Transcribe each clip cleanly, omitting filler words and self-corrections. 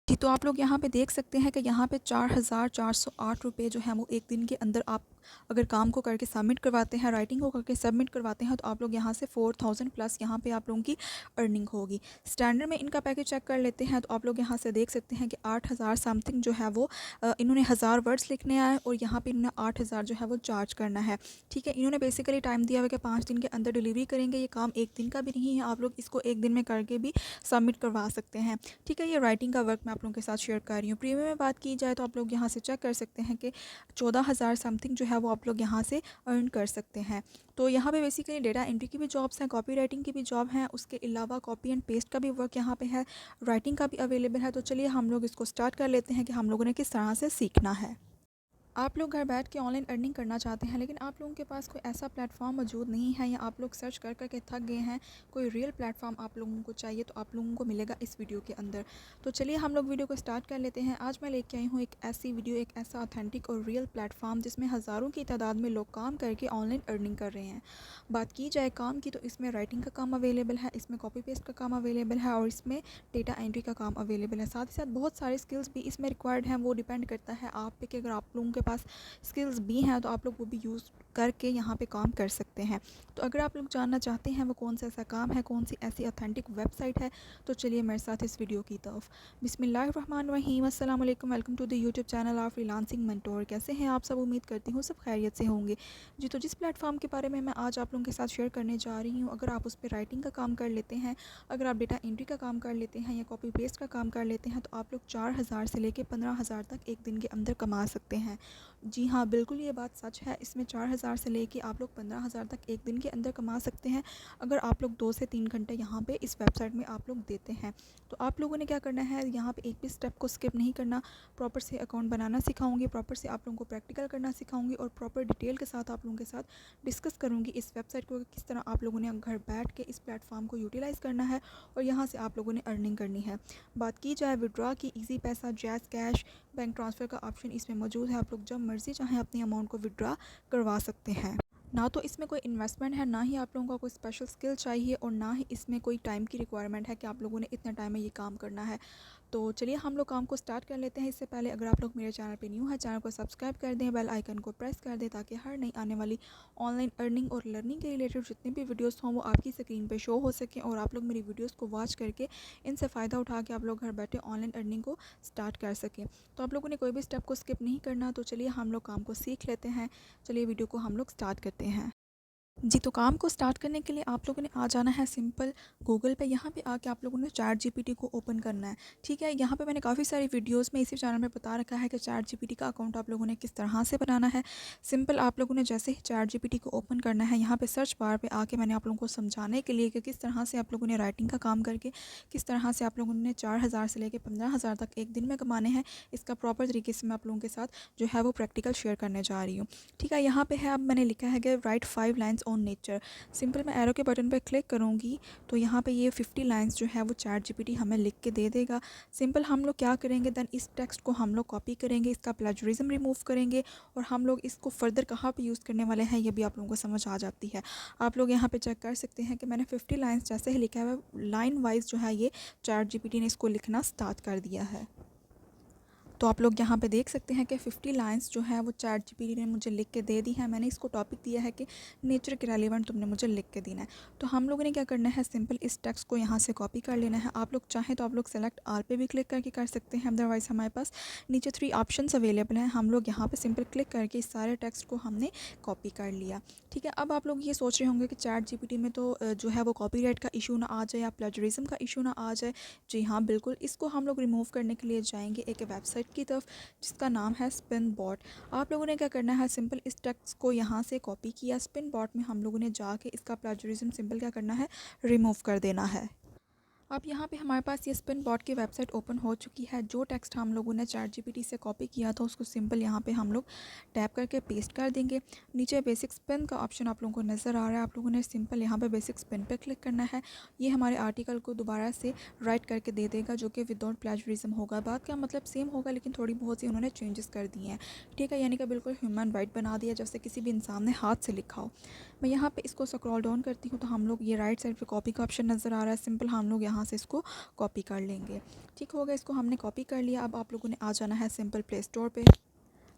जी, तो आप लोग यहाँ पे देख सकते हैं कि यहाँ पे 4,408 रुपये जो है वो एक दिन के अंदर आप अगर काम को करके सबमिट करवाते हैं, राइटिंग को करके सबमिट करवाते हैं, तो आप लोग यहाँ से 4,000 प्लस यहाँ पे आप लोगों की अर्निंग होगी। स्टैंडर्ड में इनका पैकेज चेक कर लेते हैं तो आप लोग यहाँ से देख सकते हैं कि 8,000 समथिंग जो है वो इन्होंने 1,000 वर्ड्स लिखने आए और यहाँ पे इन्होंने 8,000 जो है वो चार्ज करना है। ठीक है, इन्होंने बेसिकली टाइम दिया हुआ है कि 5 दिन के अंदर डिलीवरी करेंगे। ये काम एक दिन का भी नहीं है, आप लोग इसको एक दिन में करके भी सबमिट करवा सकते हैं। ठीक है, ये राइटिंग का वर्क मैं आप लोगों के साथ शेयर कर रही हूँ। प्रीमियम में बात की जाए तो आप लोग यहाँ से चेक कर सकते हैं कि 14,000 समथिंग जो है वो आप लोग यहाँ से अर्न कर सकते हैं। तो यहाँ पे बेसिकली डेटा एंट्री की भी जॉब्स हैं, कॉपी राइटिंग की भी जॉब हैं, उसके अलावा कॉपी एंड पेस्ट का भी वर्क यहाँ पे है, राइटिंग का भी अवेलेबल है। तो चलिए हम लोग इसको स्टार्ट कर लेते हैं कि हम लोगों ने किस तरह से सीखना है। आप लोग घर बैठ के ऑनलाइन अर्निंग करना चाहते हैं लेकिन आप लोगों के पास कोई ऐसा प्लेटफॉर्म मौजूद नहीं है या आप लोग सर्च कर कर के थक गए हैं, कोई रियल प्लेटफॉर्म आप लोगों को चाहिए, तो आप लोगों को मिलेगा इस वीडियो के अंदर। तो चलिए हम लोग वीडियो को स्टार्ट कर लेते हैं। आज मैं लेके आई हूँ एक ऐसी वीडियो, एक ऐसा ऑथेंटिक और रियल प्लेटफॉर्म जिसमें हज़ारों की तादाद में लोग काम करके ऑनलाइन अर्निंग कर रहे हैं। बात की जाए काम की तो इसमें राइटिंग का काम अवेलेबल है, इसमें कॉपी पेस्ट का काम अवेलेबल है और इसमें डेटा एंट्री का काम अवेलेबल है। साथ ही साथ बहुत सारे स्किल्स भी इसमें रिक्वायर्ड हैं, वो डिपेंड करता है आप पे कि अगर आप लोगों के पास स्किल्स भी हैं तो आप लोग वो भी यूज़ करके यहाँ पे काम कर सकते हैं। तो अगर आप लोग जानना चाहते हैं वो कौन सा ऐसा काम है, कौन सी ऐसी ऑथेंटिक वेबसाइट है, तो चलिए मेरे साथ इस वीडियो की तरफ। बिस्मिल्लाहिर्रहमानिर्रहीम, अस्सलाम वालेकुम, welcome to the YouTube channel of freelancing mentor. कैसे हैं आप सब? उम्मीद करती हूँ सब खैरियत से होंगे। जी, तो जिस प्लेटफॉर्म के बारे में मैं आज आप लोगों के साथ शेयर करने जा रही हूँ, अगर आप उस पर राइटिंग का काम कर लेते हैं, अगर आप डेटा एंट्री का काम कर लेते हैं या कॉपी पेस्ट का काम कर लेते हैं, तो आप लोग 4,000 से लेकर 15,000 तक एक दिन के अंदर कमा सकते हैं। जी हाँ, बिल्कुल ये बात सच है। इसमें 4,000 से लेके आप लोग 15,000 तक एक दिन के अंदर कमा सकते हैं, अगर आप लोग 2 से 3 घंटे यहाँ पे इस वेबसाइट में आप लोग देते हैं। तो आप लोगों ने क्या करना है, यहाँ पे एक भी स्टेप को स्किप नहीं करना। प्रॉपर से अकाउंट बनाना सिखाऊंगी, प्रॉपर से आप लोगों को प्रैक्टिकल करना सिखाऊंगी और प्रॉपर डिटेल के साथ आप लोगों के साथ डिस्कस करूँगी इस वेबसाइट को, किस तरह आप लोगों ने घर बैठ के इस प्लेटफॉर्म को यूटिलाइज़ करना है और यहाँ से आप लोगों ने अर्निंग करनी है। बात की जाए विड्रॉ की, ईजी पैसा, जैज़ कैश, बैंक ट्रांसफ़र का ऑप्शन इसमें मौजूद है। आप लोग जब मर्ज़ी चाहें अपनी अमाउंट को विड्रॉ करवा सकते हैं। ना तो इसमें कोई इन्वेस्टमेंट है, ना ही आप लोगों का कोई स्पेशल स्किल चाहिए और ना ही इसमें कोई टाइम की रिक्वायरमेंट है कि आप लोगों ने इतना टाइम में ये काम करना है। तो चलिए हम लोग काम को स्टार्ट कर लेते हैं। इससे पहले अगर आप लोग मेरे चैनल पे न्यू है, चैनल को सब्सक्राइब कर दें, बेल आइकन को प्रेस कर दें ताकि हर नई आने वाली ऑनलाइन अर्निंग और लर्निंग के रिलेटेड जितने भी वीडियोस हों वो आपकी स्क्रीन पे शो हो सकें और आप लोग मेरी वीडियोस को वॉच करके इनसे फ़ायदा उठा के आप लोग घर बैठे ऑनलाइन अर्निंग को स्टार्ट कर सकें। तो आप लोगों ने कोई भी स्टेप को स्किप नहीं करना। तो चलिए हम लोग काम को सीख लेते हैं। चलिए वीडियो को हम लोग स्टार्ट करते हैं। जी, तो काम को स्टार्ट करने के लिए आप लोगों ने आ जाना है सिंपल गूगल पे। यहाँ पे आके आप लोगों ने चैट जीपीटी को ओपन करना है। ठीक है, यहाँ पे मैंने काफ़ी सारी वीडियोस में इसी चैनल में बता रखा है कि चैट जीपीटी का अकाउंट आप लोगों ने किस तरह से बनाना है। सिंपल आप लोगों ने जैसे ही चैट जीपीटी को ओपन करना है, यहाँ पे सर्च बार पे आके मैंने आप लोगों को समझाने के लिए कि किस तरह से आप लोगों ने राइटिंग का काम करके किस तरह से आप लोगों ने 4,000 से लेकर 15,000 तक एक दिन में कमाने हैं, इसका प्रॉपर तरीके से मैं आप लोगों के साथ जो है वो प्रैक्टिकल शेयर करने जा रही हूँ। ठीक है, यहाँ पे है, अब मैंने लिखा है कि right 5 lines on nature. Simple मैं एरो के बटन पर क्लिक करूँगी तो यहाँ पे ये 50 लाइंस जो है वो चैट जीपीटी हमें लिख के दे देगा। सिंपल हम लोग क्या करेंगे, देन इस टेक्स्ट को हम लोग कॉपी करेंगे, इसका प्लेजरिज्म रिमूव करेंगे और हम लोग इसको फर्दर कहाँ पे यूज़ करने वाले हैं ये भी आप लोगों को समझ आ जाती है। आप लोग यहाँ पे चेक कर सकते हैं कि मैंने 50 लाइंस जैसे ही लिखा है, लाइन वाइज जो है ये चैट जीपीटी ने इसको लिखना स्टार्ट कर दिया है। तो आप लोग यहाँ पे देख सकते हैं कि 50 लाइंस जो है वो चैट जीपीटी ने मुझे लिख के दे दी है। मैंने इसको टॉपिक दिया है कि नेचर के रेलिवेंट तुमने मुझे लिख के देना है। तो हम लोगों ने क्या करना है, सिंपल इस टेक्स्ट को यहाँ से कॉपी कर लेना है। आप लोग चाहें तो आप लोग सेलेक्ट आल पे भी क्लिक करके कर सकते हैं, अदरवाइज़ हमारे पास नीचे 3 ऑप्शंस अवेलेबल हैं। हम लोग यहाँ पर सिंपल क्लिक करके इस सारे टेक्स्ट को हमने कॉपी कर लिया। ठीक है, अब आप लोग ये सोच रहे होंगे कि चैट जीपीटी में तो जो है वो कॉपीराइट का इशू ना आ जाए या प्लेजरिज्म का इशू ना आ जाए। जी हाँ, बिल्कुल, इसको हम लोग रिमूव करने के लिए जाएंगे एक वेबसाइट की तरफ जिसका नाम है स्पिन बॉट। आप लोगों ने क्या करना है, सिंपल इस टेक्स्ट को यहाँ से कॉपी किया, स्पिन बॉट में हम लोगों ने जाके इसका प्लेजरिज्म सिंपल क्या करना है, रिमूव कर देना है। अब यहाँ पे हमारे पास ये स्पिन बॉट की वेबसाइट ओपन हो चुकी है। जो टेक्स्ट हम लोगों ने चैट जीपीटी से कॉपी किया था उसको सिंपल यहाँ पे हम लोग टैप करके पेस्ट कर देंगे। नीचे बेसिक स्पिन का ऑप्शन आप लोगों को नज़र आ रहा है, आप लोगों ने सिंपल यहाँ पे बेसिक स्पिन पे क्लिक करना है। ये हमारे आर्टिकल को दोबारा से राइट करके दे देगा जो कि विदाउट प्लेजरिज्म होगा। बात का मतलब सेम होगा लेकिन थोड़ी बहुत सी उन्होंने चेंजेस कर दिए हैं। ठीक है, यानी कि बिल्कुल ह्यूमन राइट बना दिया जैसे किसी भी इंसान ने हाथ से लिखा हो। मैं यहाँ पर इसको स्क्रॉल डाउन करती हूँ तो हम लोग ये राइट साइड पर कॉपी का ऑप्शन नज़र आ रहा है। सिंपल हम लोग यहाँ यहाँ से इसको कॉपी कर लेंगे। ठीक हो गया, इसको हमने कॉपी कर लिया। अब आप लोगों ने आ जाना है सिंपल प्ले स्टोर पे।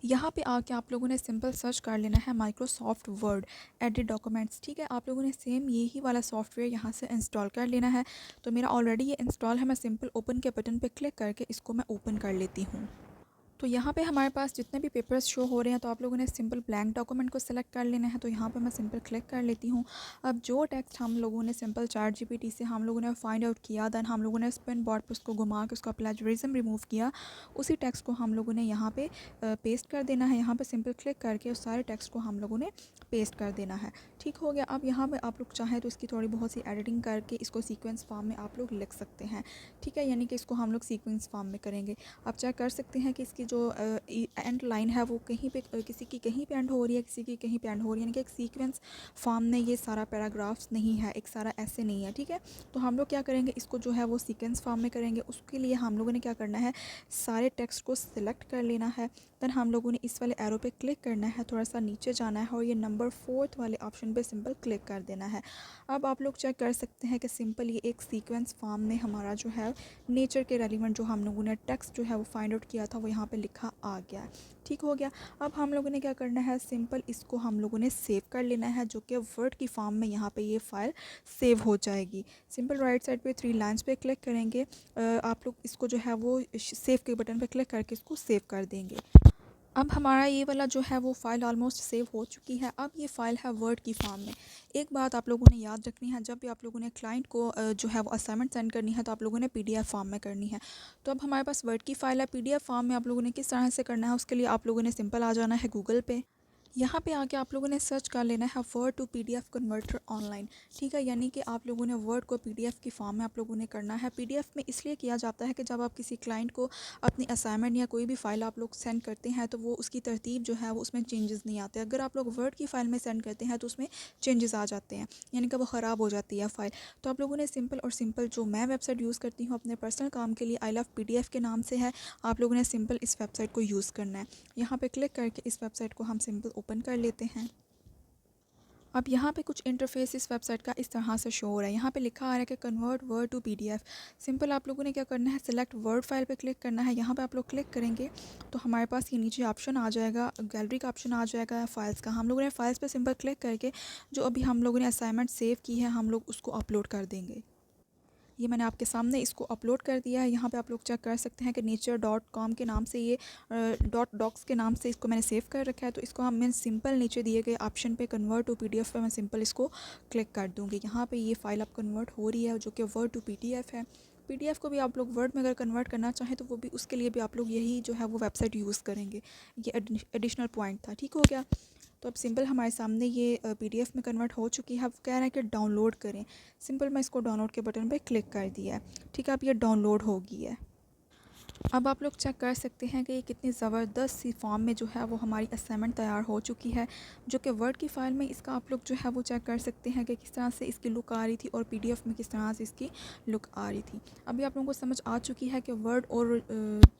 यहाँ पे आके आप लोगों ने सिंपल सर्च कर लेना है माइक्रोसॉफ्ट वर्ड एडिट डॉक्यूमेंट्स। ठीक है, आप लोगों ने सेम यही वाला सॉफ्टवेयर यहाँ से इंस्टॉल कर लेना है। तो मेरा ऑलरेडी ये इंस्टॉल है, मैं सिंपल ओपन के बटन पे क्लिक करके इसको मैं ओपन कर लेती हूँ। तो यहाँ पे हमारे पास जितने भी पेपर्स शो हो रहे हैं, तो आप लोगों ने सिंपल ब्लैंक डॉक्यूमेंट को सिलेक्ट कर लेना है। तो यहाँ पे मैं सिंपल क्लिक कर लेती हूँ। अब जो टेक्स्ट हम लोगों ने सिंपल ChatGPT से हम लोगों ने फाइंड आउट किया, दैन हम लोगों ने स्पिन बोर्ड पर उसको घुमा के उसका प्लेजरिज्म रिमूव किया, उसी टेक्स्ट को हम लोगों ने यहाँ पे पेस्ट कर देना है। यहाँ पे सिंपल क्लिक करके उस सारे टेक्स्ट को हम लोगों ने पेस्ट कर देना है। ठीक हो गया। अब यहाँ पे आप लोग चाहें तो इसकी थोड़ी बहुत सी एडिटिंग करके इसको सीक्वेंस फॉर्म में आप लोग लिख सकते हैं। ठीक है, यानी कि इसको हम लोग सीक्वेंस फॉर्म में करेंगे। आप चेक कर सकते हैं कि इसकी जो एंड लाइन है वो कहीं पे किसी की कहीं पे एंड हो रही है, किसी की कहीं पे एंड हो रही है, यानी कि एक सीक्वेंस फॉर्म में ये सारा पैराग्राफ्स नहीं है, एक सारा ऐसे नहीं है। ठीक है, तो हम लोग क्या करेंगे, इसको जो है वो सीक्वेंस फॉर्म में करेंगे। उसके लिए हम लोगों ने क्या करना है, सारे टेक्स्ट को सिलेक्ट कर लेना है। देन हम लोगों ने इस वाले एरो पे क्लिक करना है, थोड़ा सा नीचे जाना है और ये नंबर 4 वाले ऑप्शन पे सिंपल क्लिक कर देना है। अब आप लोग चेक कर सकते हैं कि सिंपल ये एक सीक्वेंस फॉर्म में हमारा जो है नेचर के रेलिवेंट जो हम लोगों ने टेक्स्ट जो है वो फाइंड आउट किया था वो यहाँ पे लिखा आ गया है। ठीक हो गया। अब हम लोगों ने क्या करना है, सिंपल इसको हम लोगों ने सेव कर लेना है, जो कि वर्ड की फॉर्म में यहाँ पे ये फाइल सेव हो जाएगी। सिंपल राइट साइड पे 3 लाइन्स पे क्लिक करेंगे, आप लोग इसको जो है वो सेव के बटन पे क्लिक करके इसको सेव कर देंगे। अब हमारा ये वाला जो है वो फ़ाइल ऑलमोस्ट सेव हो चुकी है। अब ये फ़ाइल है वर्ड की फॉर्म में। एक बात आप लोगों ने याद रखनी है, जब भी आप लोगों ने क्लाइंट को जो है वो असाइनमेंट सेंड करनी है, तो आप लोगों ने पीडीएफ फॉर्म में करनी है। तो अब हमारे पास वर्ड की फ़ाइल है, पीडीएफ फॉर्म में आप लोगों ने किस तरह से करना है, उसके लिए आप लोगों ने सिंपल आ जाना है गूगल पे। यहाँ पे आके आप लोगों ने सर्च कर लेना है word to PDF converter online. ठीक है, यानी कि आप लोगों ने वर्ड को पीडीएफ की फॉर्म में आप लोगों ने करना है। पीडीएफ में इसलिए किया जाता है कि जब आप किसी क्लाइंट को अपनी असाइनमेंट या कोई भी फ़ाइल आप लोग सेंड करते हैं, तो वो उसकी तरतीब जो है वो उसमें चेंजेस नहीं आते। अगर आप लोग वर्ड की फ़ाइल में सेंड करते हैं तो उसमें चेंजेस आ जाते हैं, यानी कि वो ख़राब हो जाती है फ़ाइल। तो आप लोगों ने सिंपल और सिंपल जो मैं वेबसाइट यूज़ करती हूँ अपने पर्सनल काम के लिए, आई लव पीडीएफ के नाम से है, आप लोगों ने सिंपल इस वेबसाइट को यूज़ करना है। यहाँ पे क्लिक करके इस वेबसाइट को हम सिंपल ओपन कर लेते हैं। अब यहाँ पे कुछ इंटरफेस इस वेबसाइट का इस तरह से शो हो रहा है। यहाँ पे लिखा आ रहा है कि convert word to PDF. Simple आप लोगों ने क्या करना है, सिलेक्ट वर्ड फाइल पे क्लिक करना है। यहाँ पे आप लोग क्लिक करेंगे तो हमारे पास ये नीचे ऑप्शन आ जाएगा, गैलरी का ऑप्शन आ जाएगा फाइल्स का। हम लोगों ने फाइल्स पे सिंपल क्लिक करके जो अभी हम लोगों ने असाइनमेंट सेव की है, हम लोग उसको अपलोड कर देंगे। ये मैंने आपके सामने इसको अपलोड कर दिया है। यहाँ पे आप लोग चेक कर सकते हैं कि nature.com के नाम से, ये .docs के नाम से इसको मैंने सेव कर रखा है। तो इसको मैं सिंपल नीचे दिए गए ऑप्शन पे कन्वर्ट टू पीडीएफ पे मैं सिंपल इसको क्लिक कर दूँगी। यहाँ पे ये फ़ाइल अब कन्वर्ट हो रही है, जो कि वर्ड टू पीडीएफ है। पीडीएफ को भी आप लोग वर्ड में अगर कन्वर्ट करना चाहें तो वो भी, उसके लिए भी आप लोग यही जो है वो वेबसाइट यूज़ करेंगे। ये एडिशनल पॉइंट था। ठीक हो गया। तो अब सिंपल हमारे सामने ये पीडीएफ में कन्वर्ट हो चुकी है। अब कह रहा है कि डाउनलोड करें। सिंपल मैं इसको डाउनलोड के बटन पे क्लिक कर दिया है। ठीक है, अब ये डाउनलोड हो गई है। अब आप लोग चेक कर सकते हैं कि ये कितनी ज़बरदस्त सी फॉर्म में जो है वो हमारी असाइनमेंट तैयार हो चुकी है, जो कि वर्ड की फ़ाइल में। इसका आप लोग जो है वो चेक कर सकते हैं कि किस तरह से इसकी लुक आ रही थी और पीडीएफ में किस तरह से इसकी लुक आ रही थी। अभी आप लोगों को समझ आ चुकी है कि वर्ड और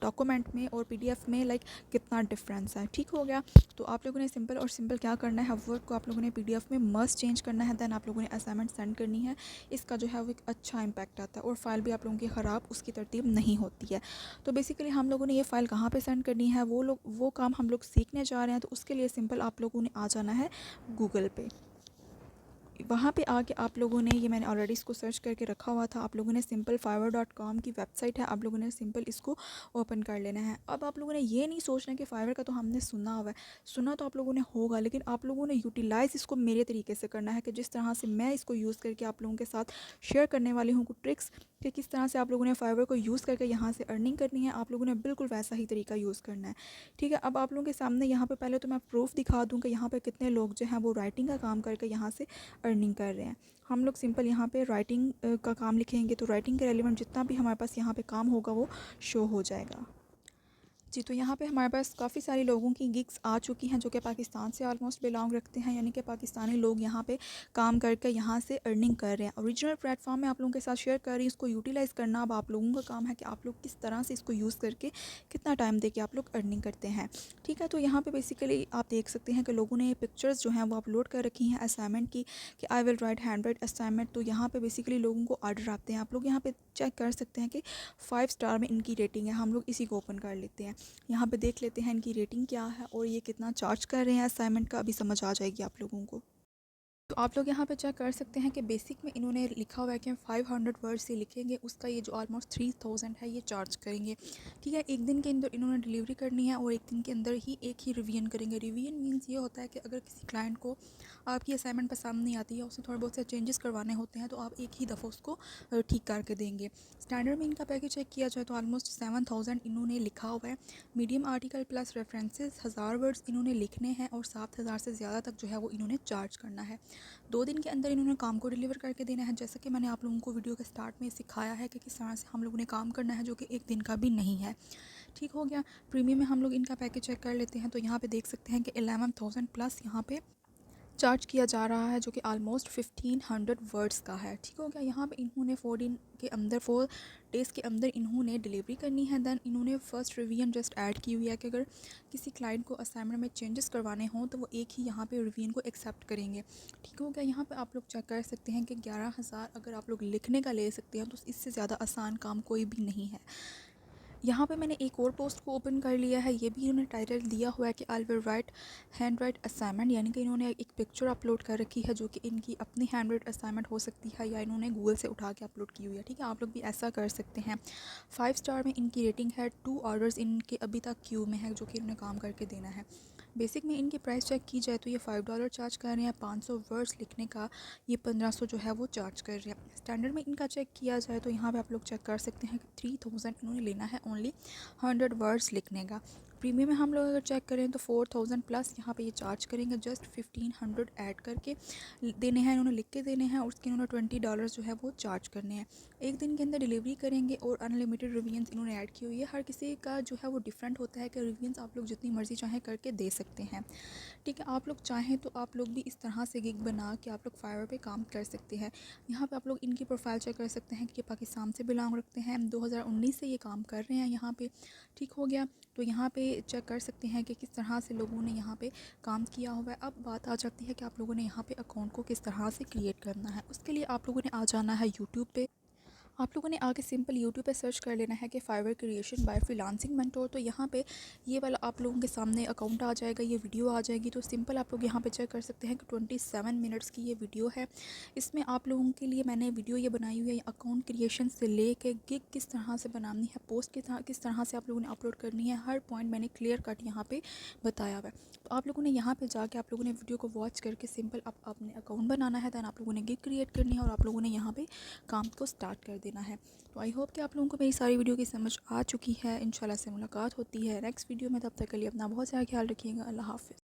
डॉक्यूमेंट में और पीडीएफ में लाइक कितना डिफरेंस है। ठीक हो गया। तो आप लोगों ने सिंपल और सिंपल क्या करना है, वर्ड को आप लोगों ने पीडीएफ में मस्ट चेंज करना है। दैन आप लोगों ने असाइनमेंट सेंड करनी है। इसका जो है वो एक अच्छा इम्पैक्ट आता है और फाइल भी आप लोगों की ख़राब उसकी तरतीब नहीं होती है। तो बेसिकली हम लोगों ने ये फ़ाइल कहाँ पे सेंड करनी है, वो काम हम लोग सीखने जा रहे हैं। तो उसके लिए सिंपल आप लोगों ने आ जाना है गूगल पे। वहाँ पे आके आप लोगों ने, ये मैंने ऑलरेडी इसको सर्च करके रखा हुआ था, आप लोगों ने सिंपल fiverr.com की वेबसाइट है, आप लोगों ने सिंपल इसको ओपन कर लेना है। अब आप लोगों ने ये नहीं सोचना कि फाइवर का तो हमने सुना हुआ है, सुना तो आप लोगों ने होगा, लेकिन आप लोगों ने यूटिलाइज़ इसको मेरे तरीके से करना है कि जिस तरह से मैं इसको यूज़ करके आप लोगों के साथ शेयर करने वाली हूँ कुछ ट्रिक्स, कि किस तरह से आप लोगों ने फाइवर को यूज़ करके यहाँ से अर्निंग करनी है, आप लोगों ने बिल्कुल वैसा ही तरीका यूज़ करना है। ठीक है, अब आप लोगों के सामने यहाँ पे पहले तो मैं प्रूफ दिखा दूँ कि यहाँ पे कितने लोग जो हैं वो राइटिंग का काम करके यहाँ से अर्निंग कर रहे हैं। हम लोग सिंपल यहाँ पे राइटिंग का काम लिखेंगे तो राइटिंग के रेलिवेंट जितना भी हमारे पास यहाँ पे काम होगा वो शो हो जाएगा। जी, तो यहाँ पे हमारे पास काफ़ी सारे लोगों की गिग्स आ चुकी हैं जो कि पाकिस्तान से ऑलमोस्ट बिलोंग रखते हैं, यानी कि पाकिस्तानी लोग यहाँ पे काम करके यहाँ से अर्निंग कर रहे हैं। ओरिजिनल प्लेटफॉर्म मैं आप लोगों के साथ शेयर कर रही हूँ, इसको यूटिलाइज़ करना अब आप लोगों का काम है कि आप लोग किस तरह से इसको यूज़ करके कितना टाइम दे के आप लोग अर्निंग करते हैं। ठीक है, तो यहाँ पे बेसिकली आप देख सकते हैं कि लोगों ने पिक्चर्स जो हैं वो अपलोड कर रखी हैं असाइनमेंट की कि I will write hand right assignment. तो यहाँ पे बेसिकली लोगों को ऑर्डर आते हैं, आप लोग यहाँ पे चेक कर सकते हैं कि 5 स्टार में इनकी रेटिंग है। हम लोग इसी को ओपन कर लेते हैं, यहाँ पे देख लेते हैं इनकी रेटिंग क्या है और ये कितना चार्ज कर रहे हैं असाइनमेंट का, अभी समझ आ जाएगी आप लोगों को। तो आप लोग यहाँ पे चेक कर सकते हैं कि बेसिक में इन्होंने लिखा हुआ है कि हम 500 वर्ड से लिखेंगे, उसका ये जो ऑलमोस्ट 3000 है ये चार्ज करेंगे। ठीक है, एक दिन के अंदर इन्होंने डिलीवरी करनी है और एक दिन के अंदर ही एक ही रिवीजन करेंगे। रिवीजन मीन्स ये होता है कि अगर किसी क्लाइंट को आपकी असाइनमेंट पसंद नहीं आती है, उसमें थोड़े बहुत से चेंजेस करवाने होते हैं, तो आप एक ही दफ़ा उसको ठीक करके देंगे। स्टैंडर्ड में इनका पैकेज चेक किया जाए तो ऑलमोस्ट 7000 इन्होंने लिखा हुआ है। Medium article plus references 1000 words इन्होंने लिखने हैं और 7000 से ज़्यादा तक जो है वो इन्होंने चार्ज करना है। 2 दिन के अंदर इन्होंने काम को डिलीवर करके देना है। जैसा कि मैंने आप लोगों को वीडियो के स्टार्ट में सिखाया है कि किस तरह से हम लोगों ने काम करना है, जो कि एक दिन का भी नहीं है। ठीक हो गया। प्रीमियम में हम लोग इनका पैकेज चेक कर लेते हैं, तो यहाँ पे देख सकते हैं कि 11,000 प्लस यहाँ पे चार्ज किया जा रहा है, जो कि ऑलमोस्ट 1500 वर्ड्स का है। ठीक हो गया। यहाँ पे इन्होंने 4 दिन के अंदर 4 डेज़ के अंदर इन्होंने डिलीवरी करनी है। देन इन्होंने फर्स्ट रिवीजन जस्ट ऐड की हुई है कि अगर किसी क्लाइंट को असाइनमेंट में चेंजेस करवाने हों तो वो एक ही यहाँ पे रिवीजन को एक्सेप्ट करेंगे। ठीक हो गया। यहाँ पे आप लोग चेक कर सकते हैं कि 11,000 अगर आप लोग लिखने का ले सकते हैं तो इससे ज़्यादा आसान काम कोई भी नहीं है। यहाँ पे मैंने एक और पोस्ट को ओपन कर लिया है, ये भी इन्होंने टाइटल दिया हुआ है कि I will write hand right assignment, यानी कि इन्होंने एक पिक्चर अपलोड कर रखी है जो कि इनकी अपनी हैंड राइट असाइनमेंट हो सकती है या इन्होंने गूगल से उठा के अपलोड की हुई है। ठीक है, आप लोग भी ऐसा कर सकते हैं। 5 स्टार में इनकी रेटिंग है। 2 ऑर्डर्स इनके अभी तक क्यू में है जो कि इन्होंने काम करके देना है। बेसिक में इनकी प्राइस चेक की जाए तो ये $5 चार्ज कर रहे हैं। 500 वर्ड्स लिखने का ये 1500 जो है वो चार्ज कर रहे हैं। स्टैंडर्ड में इनका चेक किया जाए तो यहाँ पे आप लोग चेक कर सकते हैं कि 3000 इन्होंने लेना है ओनली 100 वर्ड्स लिखने का। प्रीमियम में हम लोग अगर चेक करें तो 4000 प्लस यहाँ पे ये चार्ज करेंगे। जस्ट 1500 ऐड करके देने हैं, इन्होंने लिख के देने हैं और उसके इन्होंने $20 जो है वो चार्ज करने हैं। एक दिन के अंदर डिलीवरी करेंगे और अनलिमिटेड रिवीजन्स इन्होंने ऐड की हुई है। हर किसी का जो है वो डिफरेंट होता है कि रिवीजन्स आप लोग जितनी मर्ज़ी चाहें करके दे सकते हैं। ठीक है, आप लोग चाहें तो आप लोग भी इस तरह से गिग बना के आप लोग फाइवर पे काम कर सकते हैं। यहाँ पे आप लोग इनकी प्रोफाइल चेक कर सकते हैं कि ये पाकिस्तान से बिलोंग रखते हैं, 2019 से ये काम कर रहे हैं यहाँ पे। ठीक हो गया। तो यहाँ पे चेक कर सकते हैं कि किस तरह से लोगों ने यहाँ पे काम किया हुआ है। अब बात आ जाती है कि आप लोगों ने यहाँ पे अकाउंट को किस तरह से क्रिएट करना है। उसके लिए आप लोगों ने आ जाना है यूट्यूब पे। आप लोगों ने आके सिंपल यूट्यूब पे सर्च कर लेना है कि Fiverr creation by freelancing mentor. तो यहाँ पे ये वाला आप लोगों के सामने अकाउंट आ जाएगा, ये वीडियो आ जाएगी। तो सिंपल आप लोग यहाँ पे चेक कर सकते हैं कि 27 मिनट्स की ये वीडियो है। इसमें आप लोगों के लिए मैंने वीडियो ये बनाई हुई है अकाउंट क्रिएशन से लेके गिग किस तरह से बनानी है, पोस्ट किस तरह से आप लोगों ने अपलोड करनी है, हर पॉइंट मैंने क्लियर कट यहाँ पे बताया हुआ है। तो आप लोगों ने यहाँ पे जाके आप लोगों ने वीडियो को वॉच करके सिंपल आप अपने अकाउंट बनाना है। दैन आप लोगों ने गिग क्रिएट करनी है और आप लोगों ने यहाँ पे काम को स्टार्ट कर देना है। तो आई होप कि आप लोगों को मेरी सारी वीडियो की समझ आ चुकी है। इंशाल्लाह से मुलाकात होती है नेक्स्ट वीडियो में, तब तक के लिए अपना बहुत सारा ख्याल रखिएगा। अल्लाह हाफ़िज़।